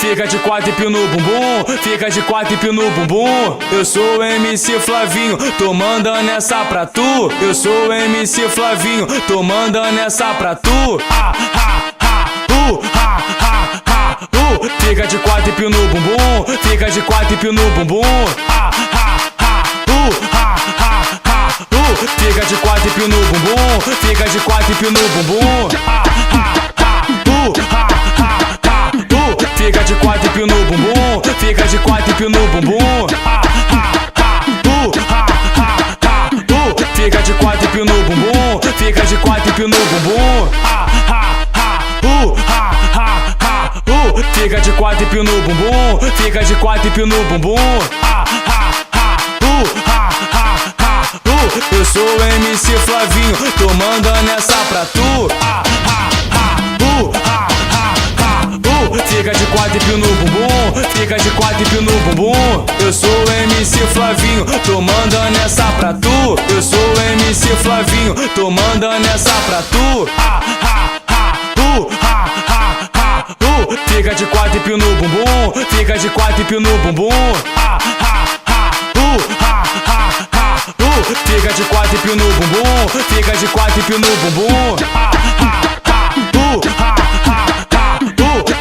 fica de quatro e pio no bumbum, fica de quatro e pio no bumbum. Eu sou o MC Flavinho, tô mandando essa pra tu. Eu sou o MC Flavinho, tô mandando essa pra tu. Fica de quatro e pio no bumbum, fica de quatro e pio no bumbum. Fica de quatro e pio no bumbum, fica de quatro e pio no bumbum. Fica de quatro e pio no bumbum, fica de quatro e pio no bumbum. Fica de quatro e pio no bumbum, fica de quatro e pio no bumbum. Fica de quatro e pio no bumbum, fica de quatro e pio no bumbum. Eu sou o MC Flavinho, tô mandando essa pra tu. Fica de quatro e pio no bumbum, fica de quatro e pio no bumbum. Eu sou o MC Flavinho, tô mandando essa pra tu. Eu sou o MC Flavinho, tô mandando essa pra tu. Fica de quatro e pio no bumbum, fica de quatro e pio no bumbum. Fica de quatro e pio no bumbum, fica de quatro e pio no bumbum.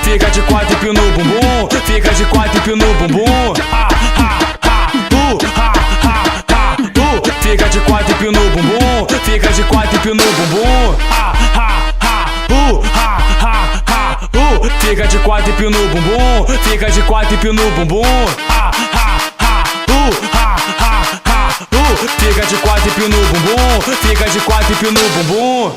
Fica de quatro e pio no bumbum, fica de quatro e pio no bumbum. Fica de quatro e pio no bumbum, fica de quatro e pio no bumbum. Fica de quatro e pio no bumbum, fica de quatro e pio no bumbum. Fica de quatro e pio no bumbum, fica de quatro e pio no bumbum.